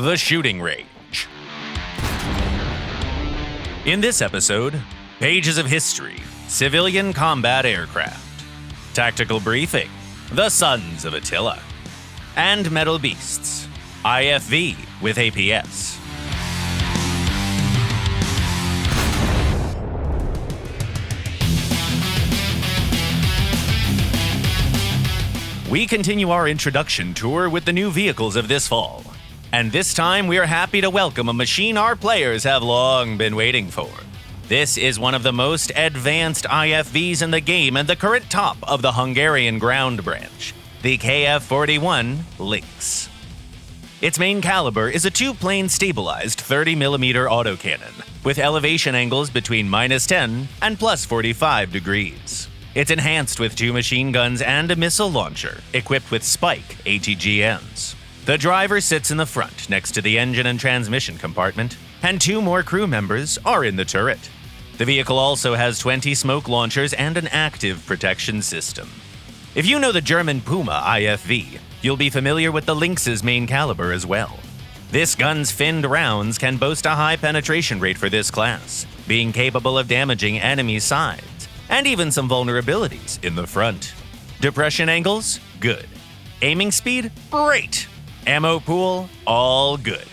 the shooting range. In this episode, pages of history, civilian combat aircraft, tactical briefing, the sons of Attila, and metal beasts, IFV with APS. We continue our introduction tour with the new vehicles of this fall. And this time we are happy to welcome a machine our players have long been waiting for. This is one of the most advanced IFVs in the game and the current top of the Hungarian ground branch, the KF-41 Lynx. Its main caliber is a two-plane stabilized 30mm autocannon, with elevation angles between -10 and +45 degrees. It's enhanced with 2 machine guns and a missile launcher, equipped with Spike ATGMs. The driver sits in the front next to the engine and transmission compartment, and 2 more crew members are in the turret. The vehicle also has 20 smoke launchers and an active protection system. If you know the German Puma IFV, you'll be familiar with the Lynx's main caliber as well. This gun's finned rounds can boast a high penetration rate for this class, being capable of damaging enemy sides, and even some vulnerabilities in the front. Depression angles? Good. Aiming speed? Great. Ammo pool? All good.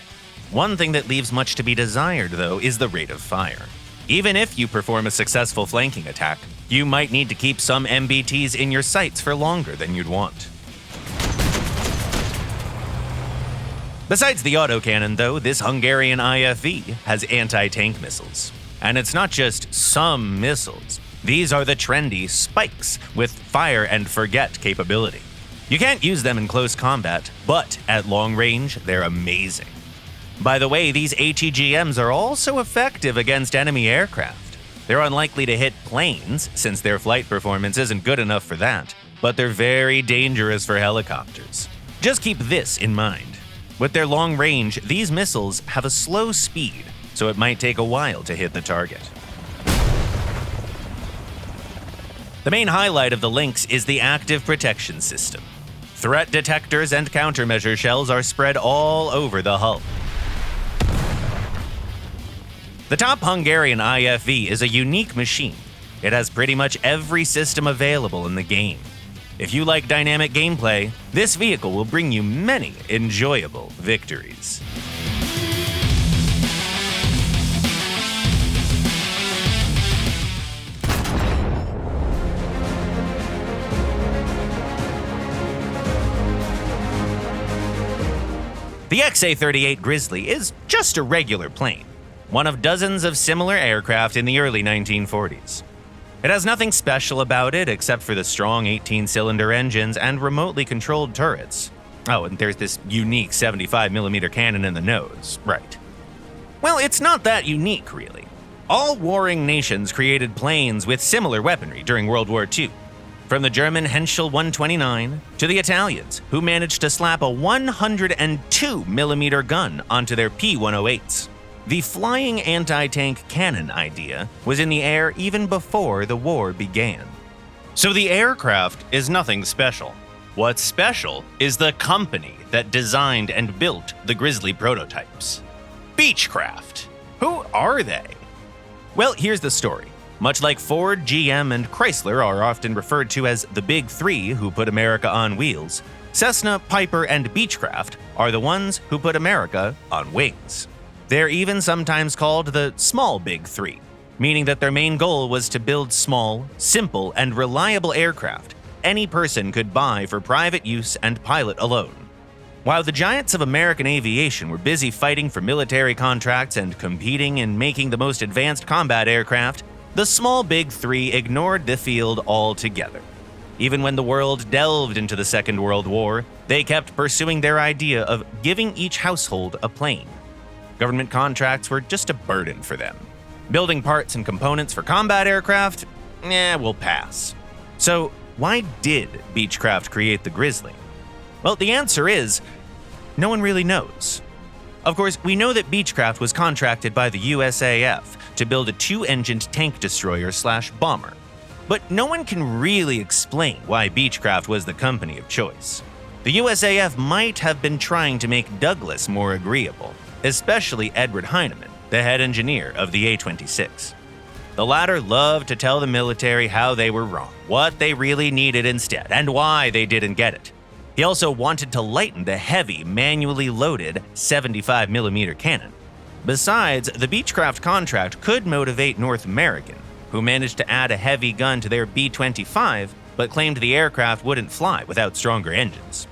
One thing that leaves much to be desired, though, is the rate of fire. Even if you perform a successful flanking attack, you might need to keep some MBTs in your sights for longer than you'd want. Besides the autocannon, though, this Hungarian IFV has anti-tank missiles. And it's not just some missiles. These are the trendy Spikes with fire and forget capability. You can't use them in close combat, but at long range, they're amazing. By the way, these ATGMs are also effective against enemy aircraft. They're unlikely to hit planes, since their flight performance isn't good enough for that, but they're very dangerous for helicopters. Just keep this in mind. With their long range, these missiles have a slow speed, so it might take a while to hit the target. The main highlight of the Lynx is the active protection system. Threat detectors and countermeasure shells are spread all over the hull. The top Hungarian IFV is a unique machine. It has pretty much every system available in the game. If you like dynamic gameplay, this vehicle will bring you many enjoyable victories. The XA-38 Grizzly is just a regular plane, one of dozens of similar aircraft in the early 1940s. It has nothing special about it except for the strong 18-cylinder engines and remotely controlled turrets. Oh, and there's this unique 75mm cannon in the nose, right. Well, it's not that unique, really. All warring nations created planes with similar weaponry during World War II. From the German Henschel 129 to the Italians, who managed to slap a 102mm gun onto their P-108s. The flying anti-tank cannon idea was in the air even before the war began. So the aircraft is nothing special. What's special is the company that designed and built the Grizzly prototypes. Beechcraft. Who are they? Well, here's the story. Much like Ford, GM, and Chrysler are often referred to as the Big Three who put America on wheels, Cessna, Piper, and Beechcraft are the ones who put America on wings. They're even sometimes called the Small Big Three, meaning that their main goal was to build small, simple, and reliable aircraft any person could buy for private use and pilot alone. While the giants of American aviation were busy fighting for military contracts and competing in making the most advanced combat aircraft, the Small Big Three ignored the field altogether. Even when the world delved into the Second World War, they kept pursuing their idea of giving each household a plane. Government contracts were just a burden for them. Building parts and components for combat aircraft? We'll pass. So, why did Beechcraft create the Grizzly? Well, the answer is, no one really knows. Of course, we know that Beechcraft was contracted by the USAF to build a 2-engined tank destroyer/bomber. But no one can really explain why Beechcraft was the company of choice. The USAF might have been trying to make Douglas more agreeable, especially Edward Heinemann, the head engineer of the A-26. The latter loved to tell the military how they were wrong, what they really needed instead, and why they didn't get it. He also wanted to lighten the heavy, manually loaded 75mm cannon. Besides, the Beechcraft contract could motivate North American, who managed to add a heavy gun to their B-25, but claimed the aircraft wouldn't fly without stronger engines.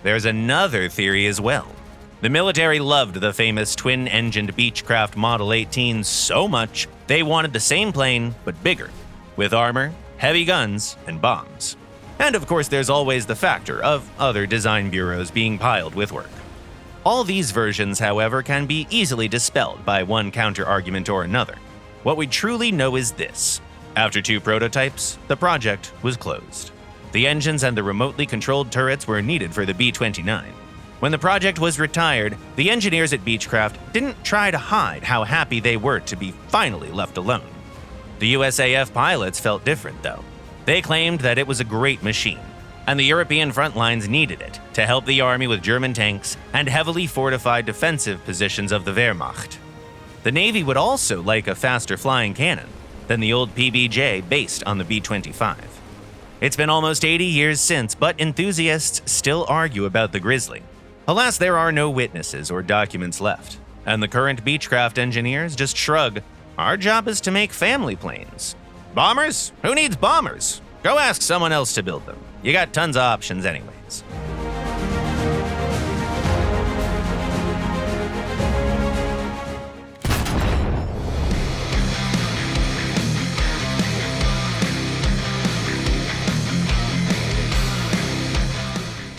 There's another theory as well. The military loved the famous twin-engined Beechcraft Model 18 so much, they wanted the same plane, but bigger, with armor, heavy guns, and bombs. And of course, there's always the factor of other design bureaus being piled with work. All these versions, however, can be easily dispelled by one counter-argument or another. What we truly know is this. After 2 prototypes, the project was closed. The engines and the remotely controlled turrets were needed for the B-29. When the project was retired, the engineers at Beechcraft didn't try to hide how happy they were to be finally left alone. The USAF pilots felt different, though. They claimed that it was a great machine, and the European front lines needed it to help the army with German tanks and heavily fortified defensive positions of the Wehrmacht. The Navy would also like a faster flying cannon than the old PBJ based on the B-25. It's been almost 80 years since, but enthusiasts still argue about the Grizzly. Alas, there are no witnesses or documents left, and the current Beechcraft engineers just shrug, "Our job is to make family planes. Bombers? Who needs bombers? Go ask someone else to build them. You got tons of options anyways."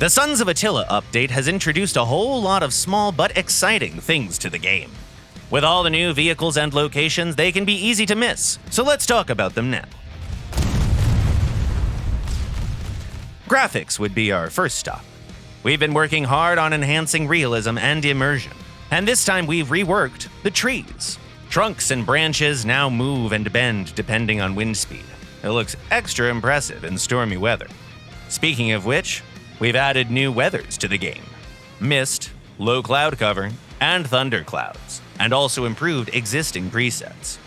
The Sons of Attila update has introduced a whole lot of small but exciting things to the game. With all the new vehicles and locations, they can be easy to miss, so let's talk about them now. Graphics would be our first stop. We've been working hard on enhancing realism and immersion, and this time we've reworked the trees. Trunks and branches now move and bend depending on wind speed. It looks extra impressive in stormy weather. Speaking of which, we've added new weathers to the game: mist, low cloud cover, and thunderclouds, and also improved existing presets.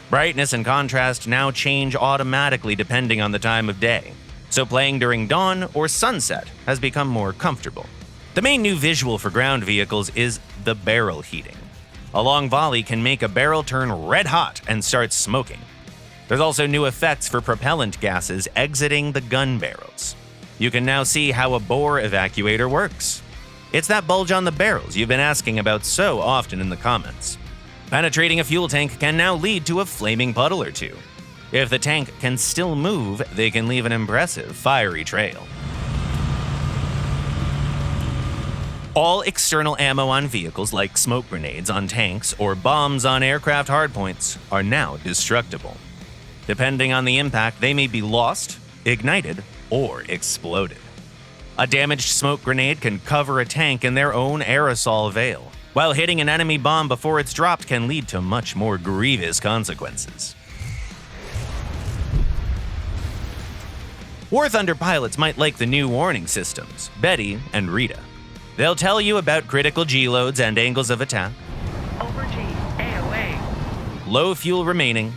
Brightness and contrast now change automatically depending on the time of day, so playing during dawn or sunset has become more comfortable. The main new visual for ground vehicles is the barrel heating. A long volley can make a barrel turn red hot and start smoking. There's also new effects for propellant gases exiting the gun barrels. You can now see how a bore evacuator works. It's that bulge on the barrels you've been asking about so often in the comments. Penetrating a fuel tank can now lead to a flaming puddle or two. If the tank can still move, they can leave an impressive fiery trail. All external ammo on vehicles, like smoke grenades on tanks or bombs on aircraft hardpoints, are now destructible. Depending on the impact, they may be lost, ignited, or exploded. A damaged smoke grenade can cover a tank in their own aerosol veil, while hitting an enemy bomb before it's dropped can lead to much more grievous consequences. War Thunder pilots might like the new warning systems, Betty and Rita. They'll tell you about critical G-loads and angles of attack, Over G, AOA, low fuel remaining,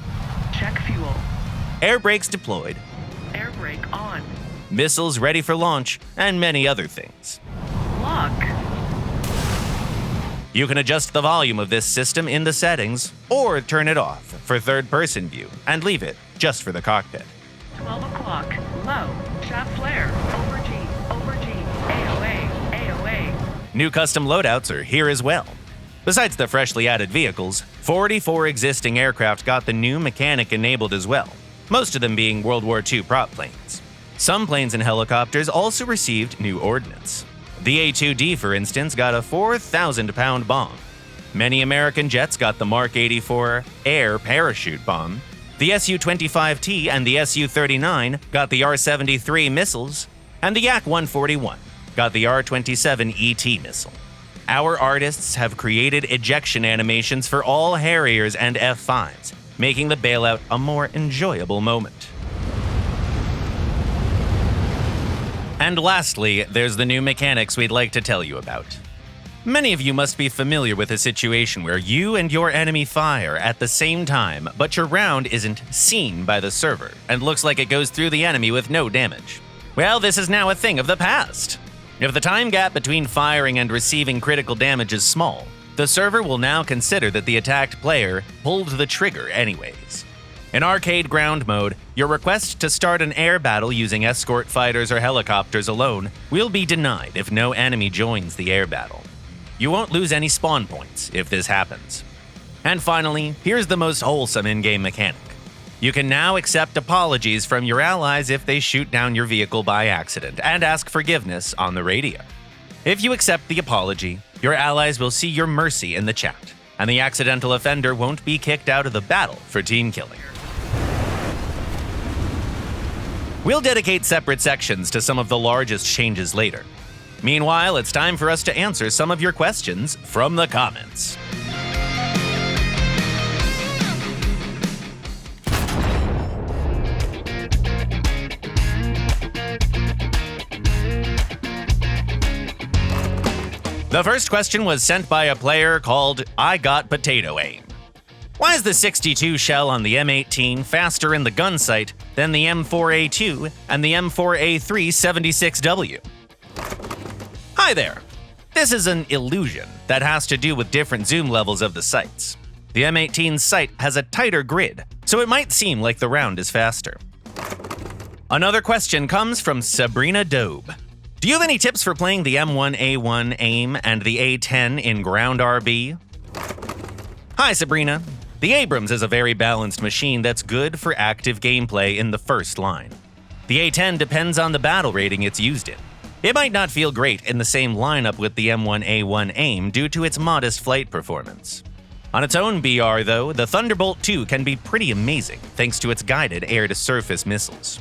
check fuel, air brakes deployed, air brake on, missiles ready for launch, and many other things. lock, You can adjust the volume of this system in the settings, or turn it off for third-person view and leave it just for the cockpit. 12 o'clock, low, shaft flare, over G, AOA, AOA, New custom loadouts are here as well. Besides the freshly added vehicles, 44 existing aircraft got the new mechanic enabled as well, most of them being World War II prop planes. Some planes and helicopters also received new ordnance. The A-2D, for instance, got a 4,000-pound bomb. Many American jets got the Mark 84 air parachute bomb. The Su-25T and the Su-39 got the R-73 missiles, and the Yak-141 got the R-27 ET missile. Our artists have created ejection animations for all Harriers and F-5s, making the bailout a more enjoyable moment. And lastly, there's the new mechanics we'd like to tell you about. Many of you must be familiar with a situation where you and your enemy fire at the same time, but your round isn't seen by the server and looks like it goes through the enemy with no damage. Well, this is now a thing of the past. If the time gap between firing and receiving critical damage is small, the server will now consider that the attacked player pulled the trigger anyways. In arcade ground mode, your request to start an air battle using escort fighters or helicopters alone will be denied if no enemy joins the air battle. You won't lose any spawn points if this happens. And finally, here's the most wholesome in-game mechanic. You can now accept apologies from your allies if they shoot down your vehicle by accident and ask forgiveness on the radio. If you accept the apology, your allies will see your mercy in the chat, and the accidental offender won't be kicked out of the battle for team killing. We'll dedicate separate sections to some of the largest changes later. Meanwhile, it's time for us to answer some of your questions from the comments. The first question was sent by a player called I Got Potato Aim. Why is the 62 shell on the M18 faster in the gun sight than the M4A2 and the M4A3 76W? Hi there! This is an illusion that has to do with different zoom levels of the sights. The M18's sight has a tighter grid, so it might seem like the round is faster. Another question comes from Sabrina Dobe. Do you have any tips for playing the M1A1 AIM and the A10 in ground RB? Hi Sabrina. The Abrams is a very balanced machine that's good for active gameplay in the first line. The A10 depends on the battle rating it's used in. It might not feel great in the same lineup with the M1A1 AIM due to its modest flight performance. On its own BR though, the Thunderbolt 2 can be pretty amazing thanks to its guided air-to-surface missiles.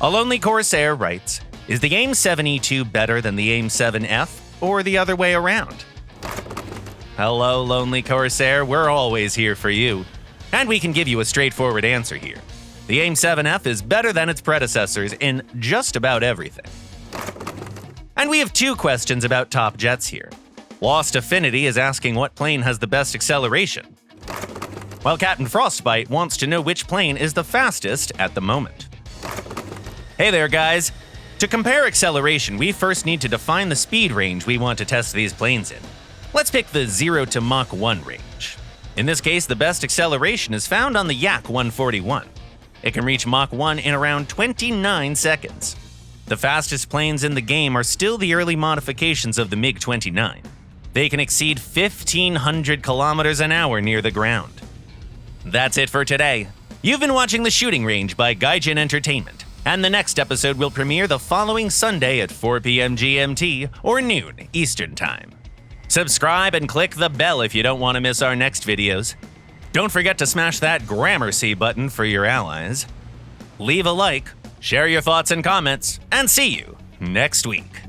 A Lonely Corsair writes, is the AIM-7E2 better than the AIM-7F, or the other way around? Hello, Lonely Corsair, we're always here for you. And we can give you a straightforward answer here. The AIM-7F is better than its predecessors in just about everything. And we have two questions about top jets here. Lost Affinity is asking what plane has the best acceleration, while Captain Frostbite wants to know which plane is the fastest at the moment. Hey there, guys. To compare acceleration, we first need to define the speed range we want to test these planes in. Let's pick the 0 to Mach 1 range. In this case, the best acceleration is found on the Yak 141. It can reach Mach 1 in around 29 seconds. The fastest planes in the game are still the early modifications of the MiG-29. They can exceed 1,500 kilometers an hour near the ground. That's it for today. You've been watching The Shooting Range by Gaijin Entertainment, and the next episode will premiere the following Sunday at 4 p.m. GMT or noon Eastern Time. Subscribe and click the bell if you don't want to miss our next videos. Don't forget to smash that Gramercy button for your allies. Leave a like, share your thoughts and comments, and see you next week.